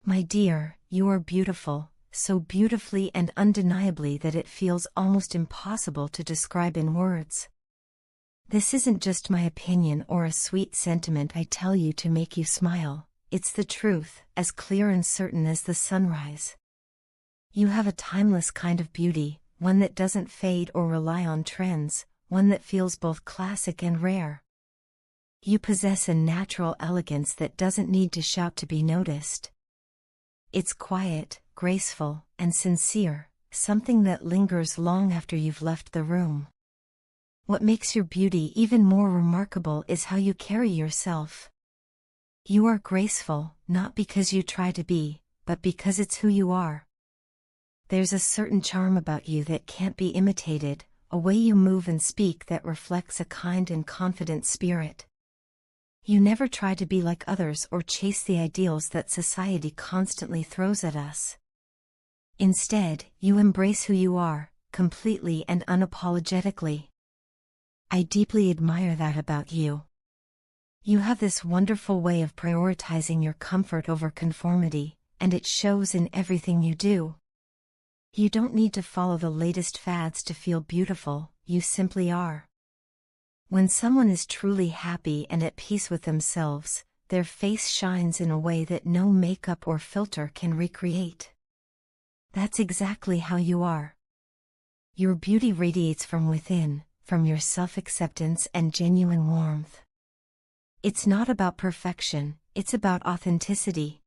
My dear, you are beautiful, so beautifully and undeniably that it feels almost impossible to describe in words. This isn't just my opinion or a sweet sentiment I tell you to make you smile, it's the truth, as clear and certain as the sunrise. You have a timeless kind of beauty, one that doesn't fade or rely on trends, one that feels both classic and rare. You possess a natural elegance that doesn't need to shout to be noticed. It's quiet, graceful, and sincere, something that lingers long after you've left the room. What makes your beauty even more remarkable is how you carry yourself. You are graceful, not because you try to be, but because it's who you are. There's a certain charm about you that can't be imitated, a way you move and speak that reflects a kind and confident spirit. You never try to be like others or chase the ideals that society constantly throws at us. Instead, you embrace who you are, completely and unapologetically. I deeply admire that about you. You have this wonderful way of prioritizing your comfort over conformity, and it shows in everything you do. You don't need to follow the latest fads to feel beautiful, you simply are. When someone is truly happy and at peace with themselves, their face shines in a way that no makeup or filter can recreate. That's exactly how you are. Your beauty radiates from within, from your self-acceptance and genuine warmth. It's not about perfection, it's about authenticity.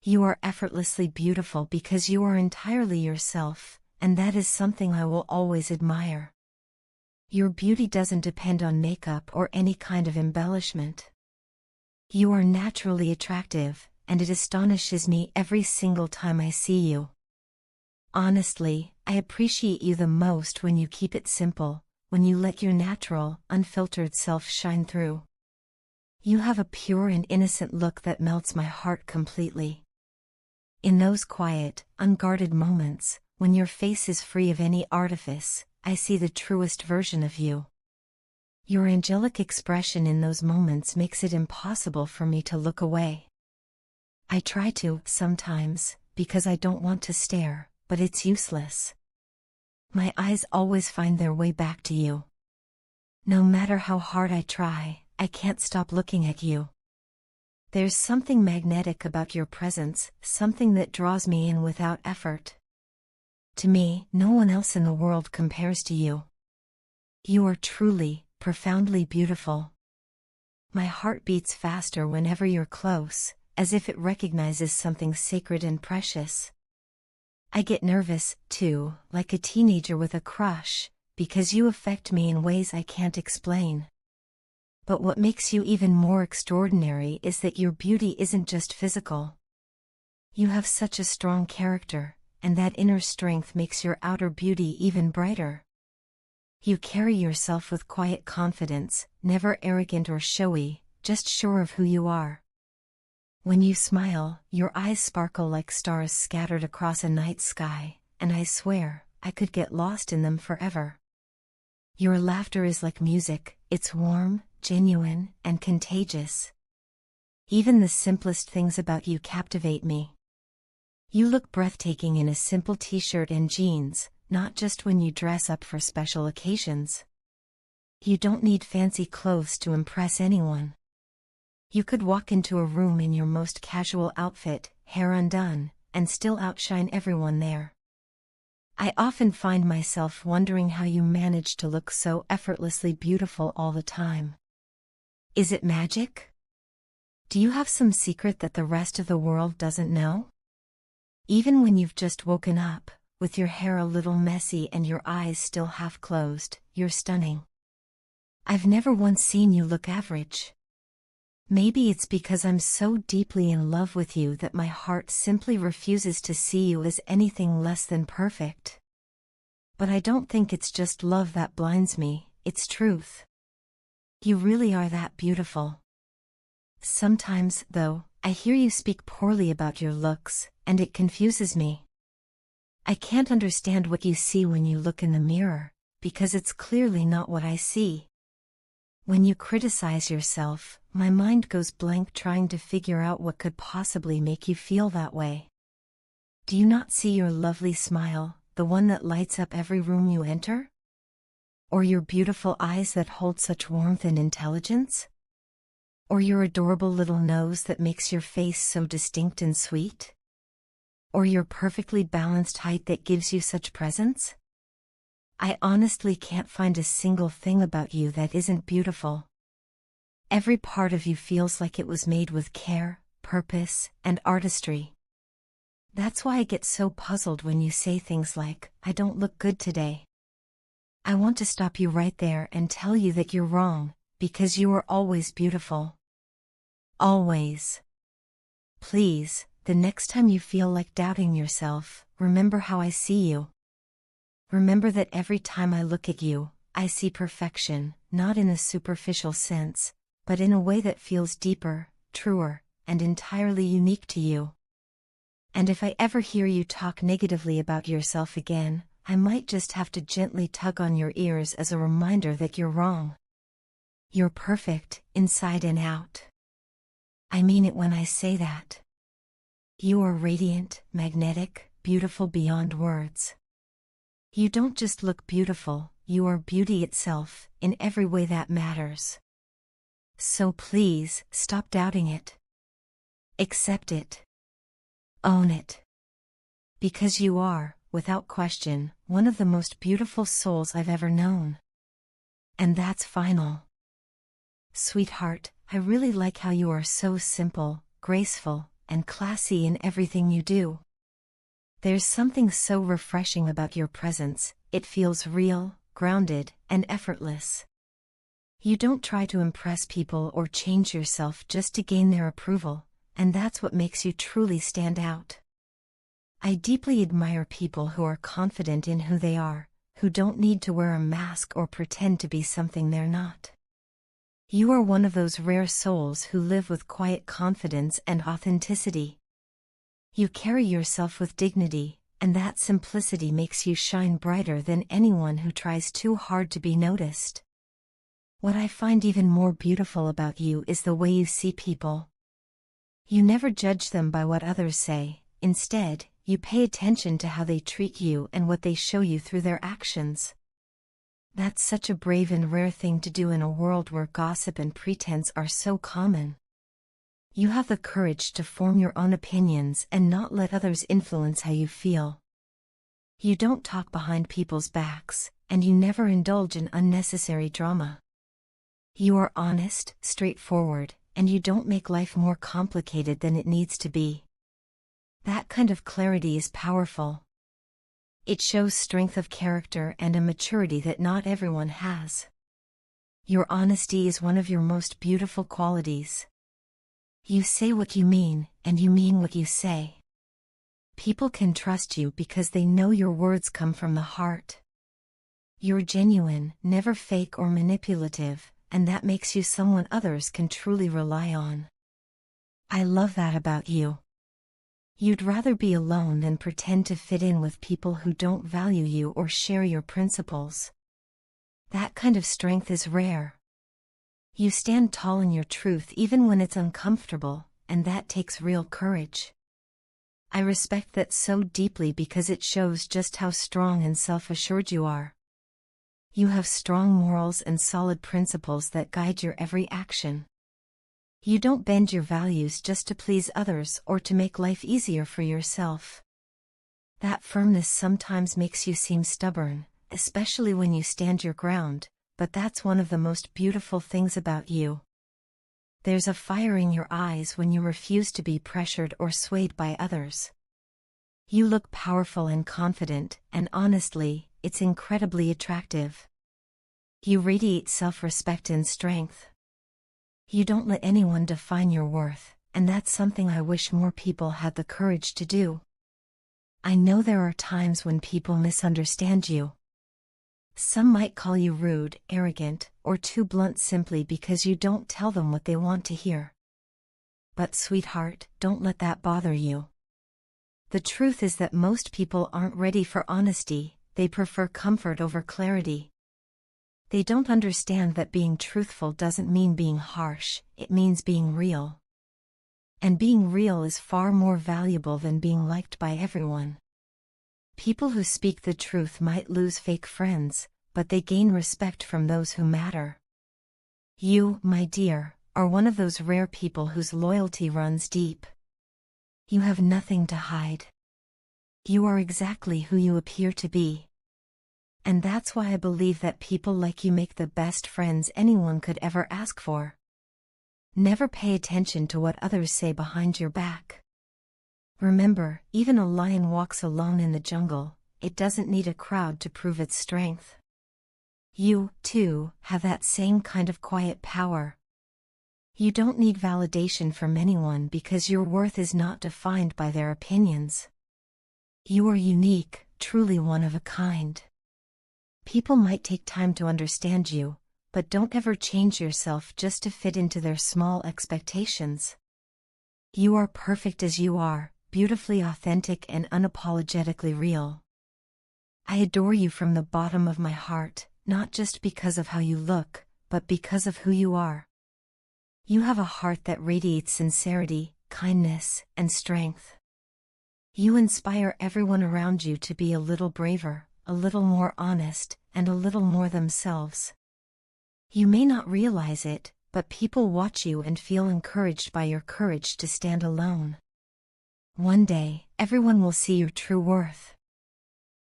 You are effortlessly beautiful because you are entirely yourself, and that is something I will always admire. Your beauty doesn't depend on makeup or any kind of embellishment. You are naturally attractive, and it astonishes me every single time I see you. Honestly, I appreciate you the most when you keep it simple, when you let your natural, unfiltered self shine through. You have a pure and innocent look that melts my heart completely. In those quiet, unguarded moments, when your face is free of any artifice, I see the truest version of you. Your angelic expression in those moments makes it impossible for me to look away. I try to, sometimes, because I don't want to stare, but it's useless. My eyes always find their way back to you. No matter how hard I try, I can't stop looking at you. There's something magnetic about your presence, something that draws me in without effort. To me, no one else in the world compares to you. You are truly, profoundly beautiful. My heart beats faster whenever you're close, as if it recognizes something sacred and precious. I get nervous, too, like a teenager with a crush, because you affect me in ways I can't explain. But what makes you even more extraordinary is that your beauty isn't just physical. You have such a strong character, and that inner strength makes your outer beauty even brighter. You carry yourself with quiet confidence, never arrogant or showy, just sure of who you are. When you smile, your eyes sparkle like stars scattered across a night sky, and I swear, I could get lost in them forever. Your laughter is like music, it's warm, genuine, and contagious. Even the simplest things about you captivate me. You look breathtaking in a simple t-shirt and jeans, not just when you dress up for special occasions. You don't need fancy clothes to impress anyone. You could walk into a room in your most casual outfit, hair undone, and still outshine everyone there. I often find myself wondering how you manage to look so effortlessly beautiful all the time. Is it magic? Do you have some secret that the rest of the world doesn't know? Even when you've just woken up, with your hair a little messy and your eyes still half closed, you're stunning. I've never once seen you look average. Maybe it's because I'm so deeply in love with you that my heart simply refuses to see you as anything less than perfect. But I don't think it's just love that blinds me, it's truth. You really are that beautiful. Sometimes, though, I hear you speak poorly about your looks, and it confuses me. I can't understand what you see when you look in the mirror, because it's clearly not what I see. When you criticize yourself, my mind goes blank trying to figure out what could possibly make you feel that way. Do you not see your lovely smile, the one that lights up every room you enter? Or your beautiful eyes that hold such warmth and intelligence? Or your adorable little nose that makes your face so distinct and sweet? Or your perfectly balanced height that gives you such presence? I honestly can't find a single thing about you that isn't beautiful. Every part of you feels like it was made with care, purpose, and artistry. That's why I get so puzzled when you say things like, "I don't look good today." I want to stop you right there and tell you that you're wrong, because you are always beautiful. Always. Please, the next time you feel like doubting yourself, remember how I see you. Remember that every time I look at you, I see perfection, not in a superficial sense, but in a way that feels deeper, truer, and entirely unique to you. And if I ever hear you talk negatively about yourself again, I might just have to gently tug on your ears as a reminder that you're wrong. You're perfect, inside and out. I mean it when I say that. You are radiant, magnetic, beautiful beyond words. You don't just look beautiful, you are beauty itself, in every way that matters. So please, stop doubting it. Accept it. Own it. Because you are, without question, one of the most beautiful souls I've ever known. And that's final. Sweetheart, I really like how you are so simple, graceful, and classy in everything you do. There's something so refreshing about your presence, it feels real, grounded, and effortless. You don't try to impress people or change yourself just to gain their approval, and that's what makes you truly stand out. I deeply admire people who are confident in who they are, who don't need to wear a mask or pretend to be something they're not. You are one of those rare souls who live with quiet confidence and authenticity. You carry yourself with dignity, and that simplicity makes you shine brighter than anyone who tries too hard to be noticed. What I find even more beautiful about you is the way you see people. You never judge them by what others say, instead, you pay attention to how they treat you and what they show you through their actions. That's such a brave and rare thing to do in a world where gossip and pretense are so common. You have the courage to form your own opinions and not let others influence how you feel. You don't talk behind people's backs, and you never indulge in unnecessary drama. You are honest, straightforward, and you don't make life more complicated than it needs to be. That kind of clarity is powerful. It shows strength of character and a maturity that not everyone has. Your honesty is one of your most beautiful qualities. You say what you mean, and you mean what you say. People can trust you because they know your words come from the heart. You're genuine, never fake or manipulative, and that makes you someone others can truly rely on. I love that about you. You'd rather be alone than pretend to fit in with people who don't value you or share your principles. That kind of strength is rare. You stand tall in your truth even when it's uncomfortable, and that takes real courage. I respect that so deeply because it shows just how strong and self-assured you are. You have strong morals and solid principles that guide your every action. You don't bend your values just to please others or to make life easier for yourself. That firmness sometimes makes you seem stubborn, especially when you stand your ground, but that's one of the most beautiful things about you. There's a fire in your eyes when you refuse to be pressured or swayed by others. You look powerful and confident, and honestly, it's incredibly attractive. You radiate self-respect and strength. You don't let anyone define your worth, and that's something I wish more people had the courage to do. I know there are times when people misunderstand you. Some might call you rude, arrogant, or too blunt simply because you don't tell them what they want to hear. But sweetheart, don't let that bother you. The truth is that most people aren't ready for honesty, they prefer comfort over clarity. They don't understand that being truthful doesn't mean being harsh, it means being real. And being real is far more valuable than being liked by everyone. People who speak the truth might lose fake friends, but they gain respect from those who matter. You, my dear, are one of those rare people whose loyalty runs deep. You have nothing to hide. You are exactly who you appear to be. And that's why I believe that people like you make the best friends anyone could ever ask for. Never pay attention to what others say behind your back. Remember, even a lion walks alone in the jungle, it doesn't need a crowd to prove its strength. You, too, have that same kind of quiet power. You don't need validation from anyone because your worth is not defined by their opinions. You are unique, truly one of a kind. People might take time to understand you, but don't ever change yourself just to fit into their small expectations. You are perfect as you are, beautifully authentic and unapologetically real. I adore you from the bottom of my heart, not just because of how you look, but because of who you are. You have a heart that radiates sincerity, kindness, and strength. You inspire everyone around you to be a little braver, a little more honest, and a little more themselves. You may not realize it, but people watch you and feel encouraged by your courage to stand alone. One day, everyone will see your true worth.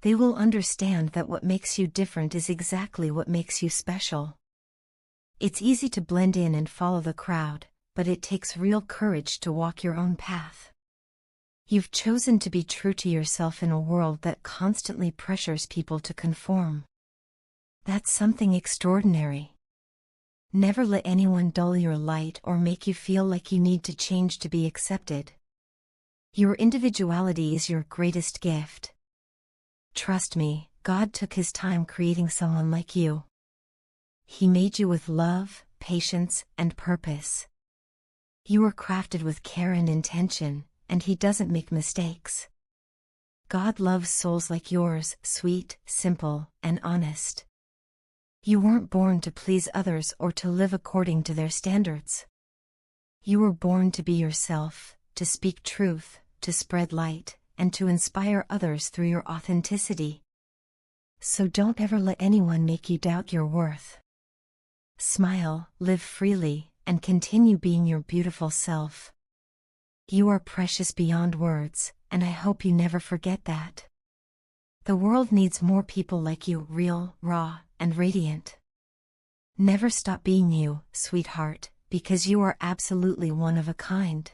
They will understand that what makes you different is exactly what makes you special. It's easy to blend in and follow the crowd, but it takes real courage to walk your own path. You've chosen to be true to yourself in a world that constantly pressures people to conform. That's something extraordinary. Never let anyone dull your light or make you feel like you need to change to be accepted. Your individuality is your greatest gift. Trust me, God took His time creating someone like you. He made you with love, patience, and purpose. You were crafted with care and intention, and He doesn't make mistakes. God loves souls like yours, sweet, simple, and honest. You weren't born to please others or to live according to their standards. You were born to be yourself, to speak truth, to spread light, and to inspire others through your authenticity. So don't ever let anyone make you doubt your worth. Smile, live freely, and continue being your beautiful self. You are precious beyond words, and I hope you never forget that. The world needs more people like you, real, raw, and radiant. Never stop being you, sweetheart, because you are absolutely one of a kind.